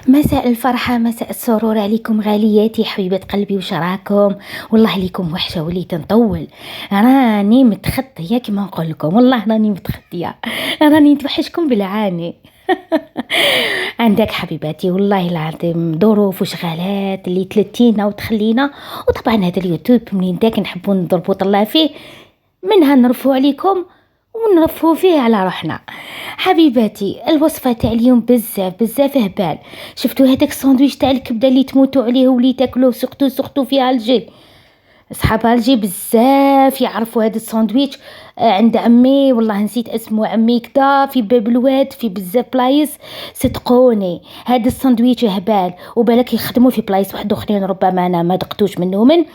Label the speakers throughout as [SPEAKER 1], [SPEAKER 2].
[SPEAKER 1] مساء الفرحة، مساء السرور عليكم غالياتي حبيبة قلبي، وش راكم؟ والله ليكم وحشة وليت نطول. راني متخطية كما نقول لكم، والله راني متخطية، راني نتوحشكم بالعاني. عندك حبيباتي والله العظيم ظروف وشغالات اللي تلتينا وتخلينا، وطبعا هذا اليوتيوب منين داك نحبوا نضربوا طلع فيه، منها نرفو عليكم ونرفهوا فيه على روحنا. حبيباتي الوصفه تاع اليوم بزاف بزاف هبال. شفتوا هذاك الساندويتش تاع الكبده اللي تموتوا عليه واللي تاكلوه سقطوا فيه الجي؟ اصحاب الجي بزاف يعرفوا هذا الساندويتش. عند عمي والله نسيت اسمه، عمي كدا في باب الواد في بزاف بلايص. صدقوني هذا الساندويتش هبال، وبالك يخدموا في بلايص واحد اخرين ربما انا ما دقتوش منهم،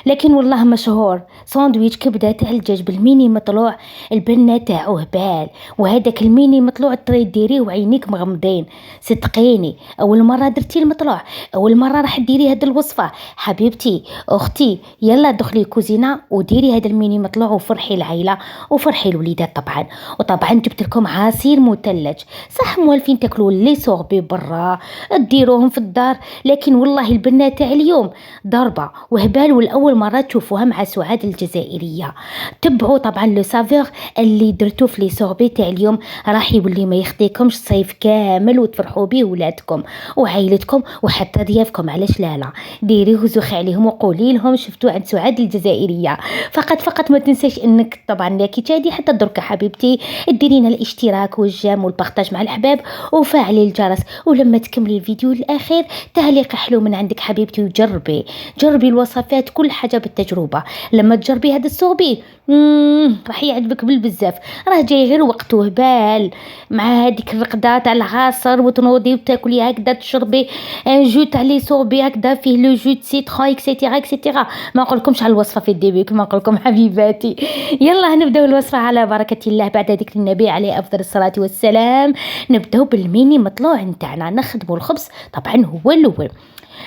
[SPEAKER 1] لكن والله مشهور. ساندويتش كبده تاع الدجاج بالميني مطلوع، البنه تاعو هبال، وهذاك الميني مطلوع تري ديريه وعينيك مغمضين. صدقيني اول مره درتي المطلوع، اول مره راح ديري هاد الوصفه. حبيبتي اختي يلا دخلي كوزينه وديري هذا الميني مطلوع وفرحي العائله وفرحي الوليدات طبعا. وطبعا جبت لكم عصير مثلج، صح موالفين تاكلوا لي سوربي برا ديروهم في الدار، لكن والله البنه تاع اليوم ضربه وهبال، والاول مرة تشوفوها مع سعاد الجزائرية. تبعوا طبعا لو سافور اللي درتو في لي سوربي تاع اليوم، راح يولي ما يخديكمش صيف كامل وتفرحوا به ولادكم وعائلتكم وحتى ضيافكم. علاش لا ديريه وزوخي عليهم وقولي لهم شفتوا عند سعاد الجزائرية. فقط ما تنساش انك طبعا لاكي تشاهدي حتى درك حبيبتي ديرينا الاشتراك والجام والبارطاج مع الاحباب وفعلي الجرس، ولما تكملي الفيديو الاخير تعليق حلو من عندك حبيبتي، وجربي الوصفات كل حاجه بالتجربه. لما تجربي هذا السوربي راح يعجبك بالبزاف، راه جاي غير وقته هبال مع هذيك الرقده تاع العصر وتنوضي وتاكلي هكذا تشربي ان جو تاع لي سوربي هكذا فيه لو جو سيترون اكسيتيرا اكسيتيرا. ما نقولكمش على الوصفه في الديبي كما نقولكم حبيباتي. يلا نبداو الوصفه على بركه الله بعد ذكر النبي عليه افضل الصلاه والسلام. نبداو بالميني مطلوع نتاعنا، نخدموا الخبز طبعا هو الاول.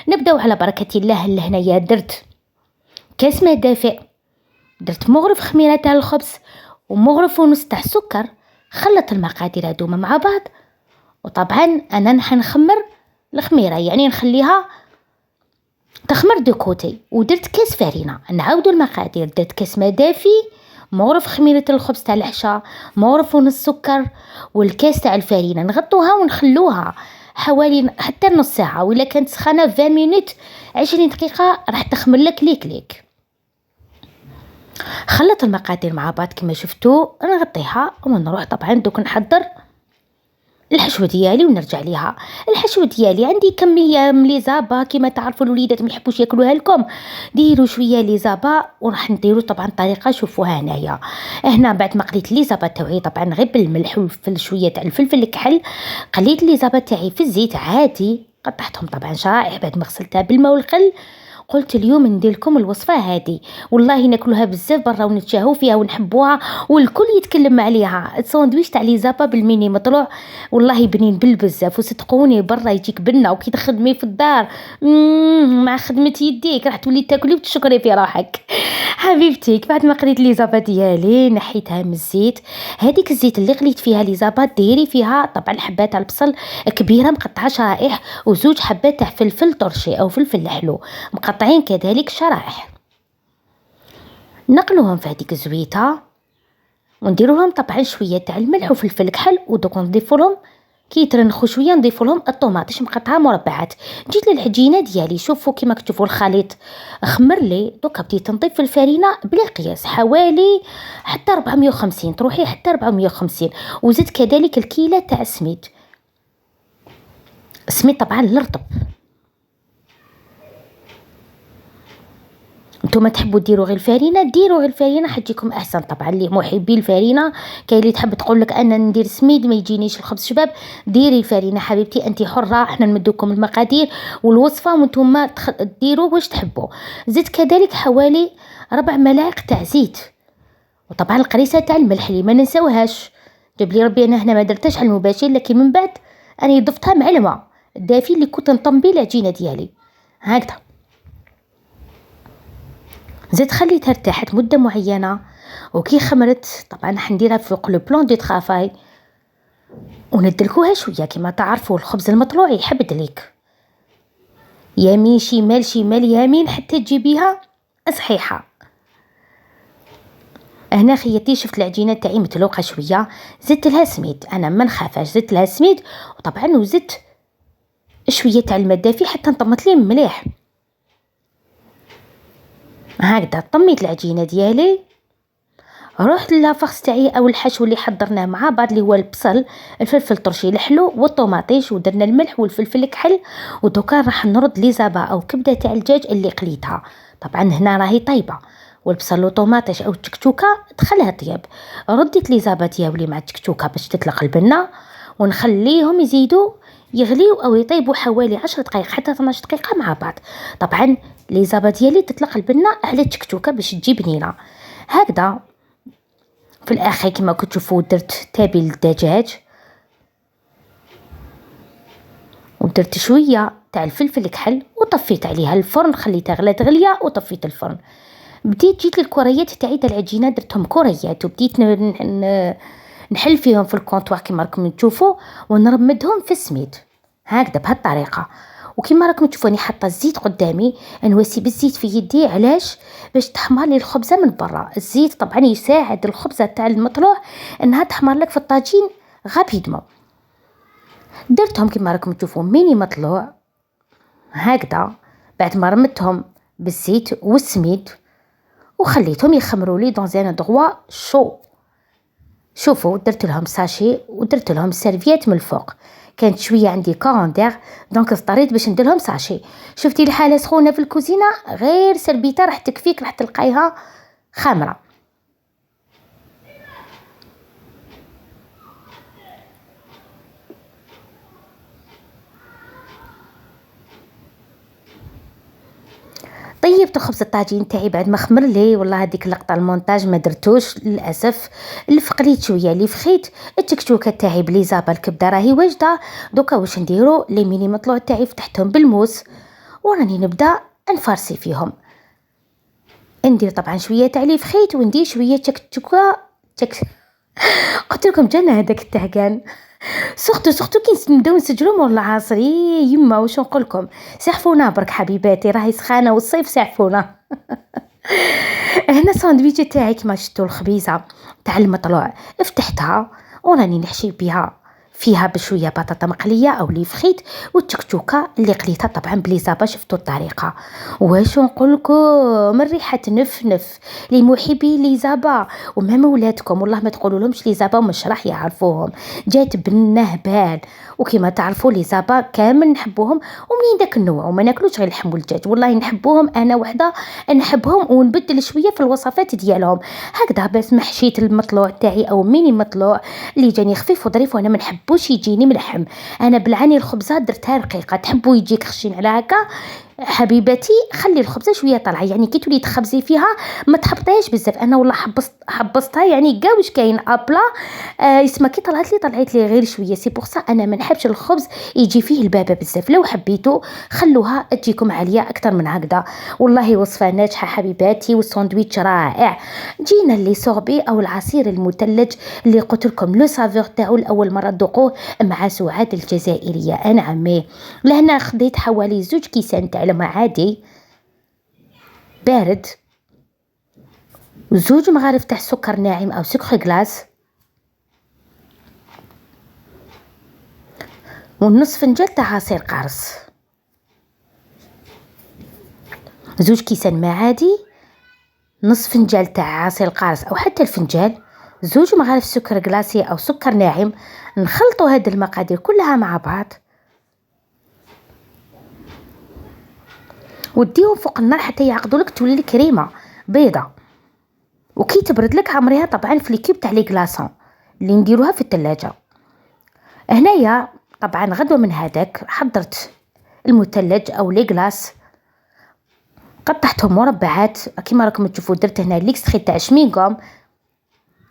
[SPEAKER 1] نبداو على بركه الله. لهنايا درت كاس ماء دافئ، درت مغرف خميره تاع الخبز ومغرف ونص تاع السكر. خلط المقادير هذوما مع بعض، وطبعا انا نخمر الخميره يعني نخليها تخمر دو كوتي. ودرت كاس فرينه. نعاودوا المقادير، درت كاس ماء دافي، مغرف خميره الخبز تاع العشاء، مغرف ونص سكر، والكاس تاع الفرينه. نغطوها ونخلوها حوالي حتى نص ساعه، ولا كانت سخانه 20 مينوت 20 دقيقه راح تخمر لك ليك. خلط المقادير مع بعض كما شفتوا، نغطيها ونروح طبعا دوك نحضر الحشوه ديالي ونرجع ليها. الحشوه ديالي عندي كميه من لي زابا، كما تعرفوا الوليدات ما يحبوش ياكلوها لكم، ديروا شويه لي زابا وراح نديروا طبعا طريقه شوفوها هنايا. هنا بعد ما قليت لي زابا تاعي طبعا غير بالملح والفلفل شويه تاع الفلفل الكحل، قليت لي زابا تاعي في الزيت عادي، قطعتهم طبعا شرائح بعد ما غسلتها بالماء والخل. قلت اليوم ندير لكم الوصفه هذه، والله ناكلوها بزاف برا ونتشاهوا فيها ونحبوها والكل يتكلم عليها. الساندويتش تاع لي زابا بالميني مطلوع والله بنين بالبزاف، وصدقوني برا يجيك بنه وكي تخدمي في الدار مع خدمه يديك راح تولي تاكلي وتشكري في روحك. حبيبتي بعد ما قليت لي زابا ديالي نحيتها من الزيت. هذيك الزيت اللي قليت فيها لي زابا ديري فيها طبعا حبات تاع البصل كبيره مقطعه شرائح، وزوج حبات تاع فلفل طرشي او فلفل حلو مقطعين كذلك شرائح. نقلوهم في هذيك الزويته ونديروا لهم طبعا شويه تاع الملح وفلفل كحل، ودوك نضيفوا لهم كي يترنخوا شويه نضيفوا لهم الطوماطيش مقطعه مربعات. جيت للعجينه ديالي، شوفوا كيما تشوفوا الخليط خمر لي. دوكا بديت نضيف الفرينه بلا قياس حوالي حتى 450، تروحي حتى 450، وزدت كذلك الكيله تاع السميد طبعا الرطب. نتوما تحبوا ديروا غير الفرينه حتجيكم احسن. طبعا اللي محبي الفرينه، كاين اللي تحب تقول لك انا ندير سميد ما يجينيش الخبز شباب، ديري الفرينه حبيبتي انت حره، احنا نمدوكم المقادير والوصفه وانتم ديروا واش تحبوا. زدت كذلك حوالي 4 ملاعق تاع زيت، وطبعا القريصه تاع الملح اللي ما ننساوهاش. جاب لي ربي انا هنا ما درتهاش على المباشر، لكن من بعد انا ضفتها مع الماء الدافي اللي كنت نطنبي العجينه ديالي هكذا. زيت خليتها ارتاحت مده معينه، وكي خمرت طبعا راح نديرها فوق لو بلون دو طرافاي. وندلكوها شويه. كما تعرفوا الخبز المطلوع يحب دليك، يمين شمال شمال يمين حتى تجيبيها صحيحه. هنا خيتي شفت العجينه تاعي متلوقه شويه، زدت لها سميد. انا ما نخافاش زدت لها سميد، وطبعا وزدت شويه تاع الماء دافي حتى نطمت لي مليح. هكذا طميت العجينه ديالي، رحت للافاخس تاعي او الحشو اللي حضرناه مع بعض، اللي هو البصل، الفلفل الطرشي الحلو والطوماطيش، ودرنا الملح والفلفل الكحل. ودوكا راح نرد لي زابا او كبده تاع الدجاج اللي قليتها. طبعا هنا راهي طيبه، والبصل والطوماطيش او التكتوكه دخلها طياب. رديت لي زابا ديالي مع التكتوكه باش تطلق البنه، ونخليهم يزيدوا يغليو او يطيبوا حوالي 10 دقائق حتى 12 دقيقه مع بعض. طبعا لي زابا ديالي تطلق البنه على التكتوكه باش تجي بنينه. هكذا في الاخير كما كنتوا تشوفوا درت تابل الدجاج، ودرت شويه تاع الفلفل الكحل، وطفيت عليها الفرن، خليتها غلات غليه وطفيت الفرن. بديت جيت للكريات تاعي تاع العجينه، درتهم كريات، وبديت نحل فيهم في الكونطوار كما راكم تشوفوا، ونرمدهم في السميد هكذا بهالطريقه. وكما راكم تشوفوني حاطه الزيت قدامي، نواسي بالزيت في يدي. علاش؟ باش تحمر لي الخبزه من برا. الزيت طبعا يساعد الخبزه تاع المطلوع انها تحمر لك في الطاجين غابيدمون. درتهم كما راكم تشوفوا ميني مطلوع هكذا، بعد ما رمتهم بالزيت والسميد وخليتهم يخمروا لي دون ان دغوا شو. شوفوا درت لهم ساشي ودرت لهم سيرفيات من الفوق، كانت شويه عندي كاروندير دونك اضطريت باش نديرهم ساشي. شفتي الحاله سخونه في الكوزينه، غير سربيتها راح تكفيك، راح تلقايها خامره. طيبت خبز الطاجين تاعي بعد ما خمر لي. والله هذيك اللقطه المونتاج ما درتوش للاسف، فقليت شويه اللي فخيت. التكتوكه تاعي بلي زابا الكبده راهي واجده. دوكا واش نديرو؟ لي ميني مطلوع تاعي فتحتهم بالموس وراني نبدا نفرسي فيهم. ندير طبعا شويه تاع اللي فخيت، وندير شويه تكتوكه قلت لكم جانا هذاك التعقان. سختو كي نبداو نسجلو مور العصر. يما واش نقول لكم، سعفونا برك حبيباتي، راهي سخانه والصيف سعفونا. هنا ساندويتش تاعي كما شفتوا، الخبيزه تاع المطلوع فتحتها وراني نحشي بها فيها بشويه بطاطا مقليه او لي فخيت، والتكتوكه اللي قليتها طبعا بلي زابا. شفتوا الطريقه؟ واش نقول لكم، الريحه تنف لمحبي لي زابا ومام ولادكم. والله ما تقولوا لهمش لي زابا مش راح يعرفوهم، جات بالنهبال. وكما تعرفوا لي زابا كامل نحبوهم، ومنين داك النوع وما ناكلوش غير اللحم والدجاج. والله نحبوهم، انا وحده نحبهم، ونبدل شويه في الوصفات ديالهم هكذا. بس محشيت المطلوع تاعي او ميني مطلوع اللي جاني خفيف وظريف، وانا ما نحبوش يجيني ملحم. انا بالعاني الخبزه درتها رقيقه، تحبوا يجيك خشين على هكا حبيبتي خلي الخبزه شويه طالعه، يعني كي تولي تخبزي فيها ما تحبطيهاش بزاف. انا والله حبستها يعني كاع واش كاين ابلا يسمى كي طلعت لي غير شويه. سي بوغ سا انا ما نحبش الخبز يجي فيه البابه بزاف. لو حبيتو خلوها تجيكم عاليه اكثر من هكذا. والله وصفه ناجحه حبيباتي، والساندويتش رائع. جينا لي سوربي او العصير المثلج اللي قلت لكم لو سافور تاعو لاول مره ذوقوه مع سعاد الجزائريه. انا عمي لهنا خديت حوالي 2 كيسان تاع الماء عادي بارد، و2 مغارف تاع سكر ناعم او سكر غلاس، ونص فنجان تاع عصير قرص. 2 كيسان ماء عادي، نص فنجان تاع عصير قارص او حتى الفنجان، 2 مغارف سكر غلاسي او سكر ناعم. نخلطوا هاد المقادير كلها مع بعض وديهم فوق النار حتى يعقدوا لك، تولي لك كريمه بيضه. وكي تبرد لك عمريها طبعا في الكيب تاع لي كلاصون اللي نديروها في الثلاجه. هنايا طبعا غدوه من هذاك حضرت المثلج او لي كلاص، قطعتهم مربعات كما راكم تشوفوا. درت هنا ليكستري تاع شميغوم،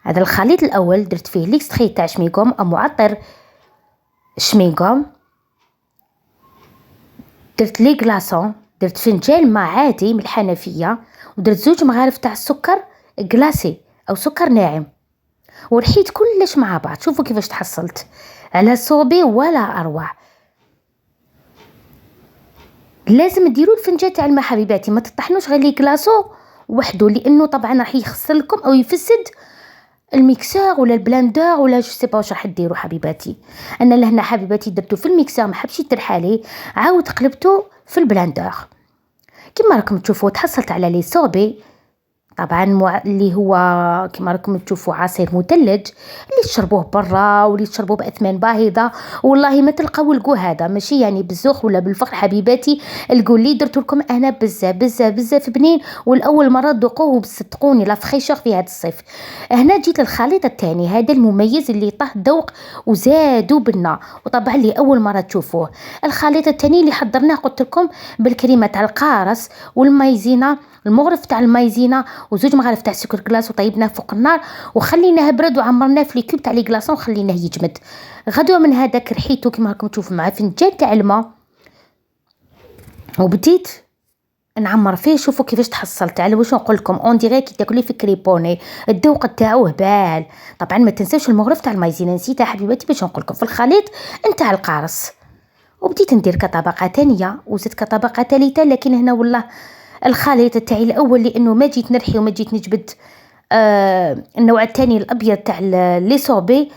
[SPEAKER 1] هذا الخليط الاول درت فيه ليكستري تاع شميغوم او معطر شميغوم. درت لي كلاصون، درت فنجان ماء عادي من الحنفيه، ودرت 2 مغارف تاع السكر غلاسي او سكر ناعم، ورحيت كلش مع بعض. شوفوا كيفاش تحصلت على صوبي ولا اروع. لازم ديروا الفنجان تاع الماء حبيباتي، ما تطحنوش غير لي كلاصو وحده، لانه طبعا راح يخسر لكم او يفسد الميكسور ولا البلاندر ولا جو سي با واش راح ديروا حبيباتي. انا لهنا حبيباتي درتو في الميكسور، ما حبش يترحالي، عاود قلبته في البلاندر. كما راكم تشوفوا تحصلت على لي صوبي طبعا اللي هو كما راكم تشوفوا عصير مثلج اللي تشربوه برا واللي تشربوه باثمان باهظه. والله ما تلقاو الكو هذا ماشي يعني بالزوخ ولا بالفخر حبيباتي، الكو اللي درت لكم انا بزاف بزاف بزاف بنين، والاول مره ذوقوه صدقوني لا فخيشر في هذا الصيف. هنا جيت للخليط الثاني هذا المميز اللي طه ذوق وزادوا بنا، وطبعا اللي اول مره تشوفوه. الخليط الثاني اللي حضرناه قلت لكم بالكريمه تاع القارص والمايزينا، المغرف تاع المايزينا وزوج مغارف تاع سكر كلاص، وطيبناه فوق النار وخليناه برد وعمرناه في ليكوب تاع لي كلاصون وخليناه يجمد. غدوه من هذاك رحيته كما راكم تشوفوا مع فنجان تاع الماء وبديت نعمر فيه. شوفوا كيفاش تحصلت على واش نقول لكم اون ديري كي تاكلي في كريبوني، الذوق تاعو هبال. طبعا ما تنساوش المغرف تاع المايزينا، نسيتها حبيباتي باش نقول لكم في الخليط نتاع القارص. وبديت ندير كطبقه ثانيه وزدت كطبقه ثالثه، لكن هنا والله الخليط تاعي الاول لانه ما جيت نرحي وما جيت نجبد النوع الثاني الابيض تاع لي صوبي،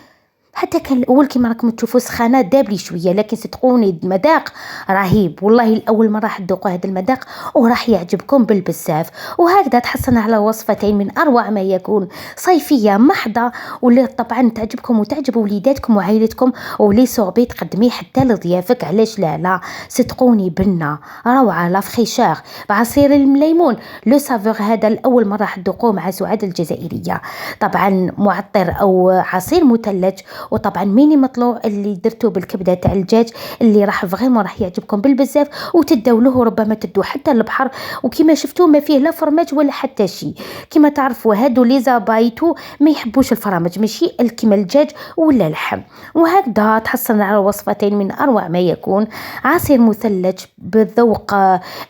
[SPEAKER 1] حتى كان الاول كما راكم تشوفوا سخانه داب لي شويه، لكن صدقوني المذاق رهيب. والله الاول مره راح تذوقوا هذا المذاق وراح يعجبكم بالبزاف. وهكذا تحصلنا على وصفتين من اروع ما يكون، صيفيه محضه، واللي طبعا تعجبكم وتعجب وليداتكم وعائلتكم. ولي صوبي تقدميه حتى لضيافك، علاش لا صدقوني بنا روعه لا فخيشار بعصير الليمون. لو سافور هذا الاول مره راح تذوقوه مع سعاد الجزائريه، طبعا معطر او عصير مثلج. وطبعا ميني مطلوع اللي درتوه بالكبده تاع الدجاج اللي راح فريمون راح يعجبكم بالبزاف، وتداولوه ربما تدو حتى البحر. وكما شفتوا ما فيه لا فرماج ولا حتى شيء. كما تعرفوا هادو لي زابايتو ما يحبوش الفرامج، ماشي كيما الدجاج ولا اللحم. وهكذا تحصلنا على وصفتين من اروع ما يكون، عصير مثلج بالذوق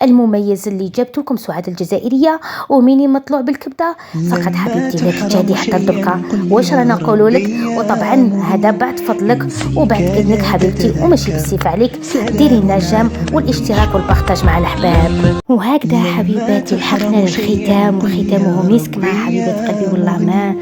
[SPEAKER 1] المميز اللي جابت لكم سعاد الجزائريه، وميني مطلوع بالكبده. فقط حبيبتي لا تجادي حتى دركا واش رانا نقولوا لك. وطبعا هذا بعد فضلك وبعد اذنك حبيبتي وماشي بالسيف عليك، ديري لنا جيم والاشتراك والبارطاج مع الاحباب. وهكذا حبيباتي لحقنا للختام، وختامه مسك مع حبيبات قلبي. والله ما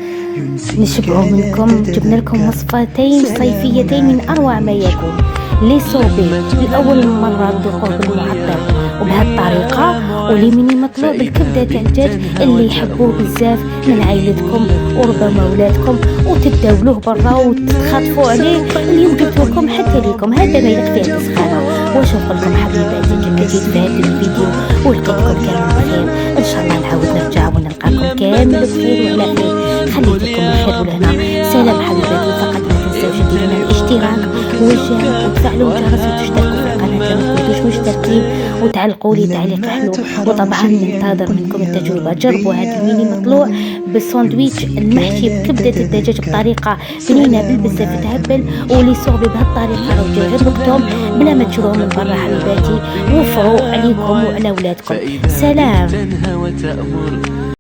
[SPEAKER 1] نشبعوا منكم، جبنا لكم وصفتين صيفيتين من اروع ما يكون. لي صوبي لأول مرة تذوقوه بالمعطر وبهالطريقة، ولي ميني مطلوع بالكبدة تاع الدجاج اللي يحبوه بزاف من عائلتكم وربما ولادكم، وتداولوه برا وتتخاطفوا عليه. اليوم جبت لكم حتى ليكم هذا ما يكفي هذه السخانة. واش نقول لكم حبيباتي كيف جيت في هذا الفيديو ولقيتكم كامل بخير. ان شاء الله نعاود نرجع ونلقاكم كامل بخير وعلى خير. خليت لكم الخير ولهنا. سلام حبيباتي. فقط ما تنساوش ديروا لنا الاشتراك والجيم وتفعلوا الجرس وتشتركوا في القناه ما كنتوش مشتركين، وتعلقوا لي تعليق حلو. وطبعا ننتظر منكم التجربه. جربوا هذا الميني مطلوع بالساندويتش المحشي بكبده الدجاج بطريقه بنينه بالبزاف تهبل، ولي صوبي بهالطريقه راهو يعجبكم بلا ما تشروه من برا حبيباتي. وفروا عليكم وعلى اولادكم. سلام.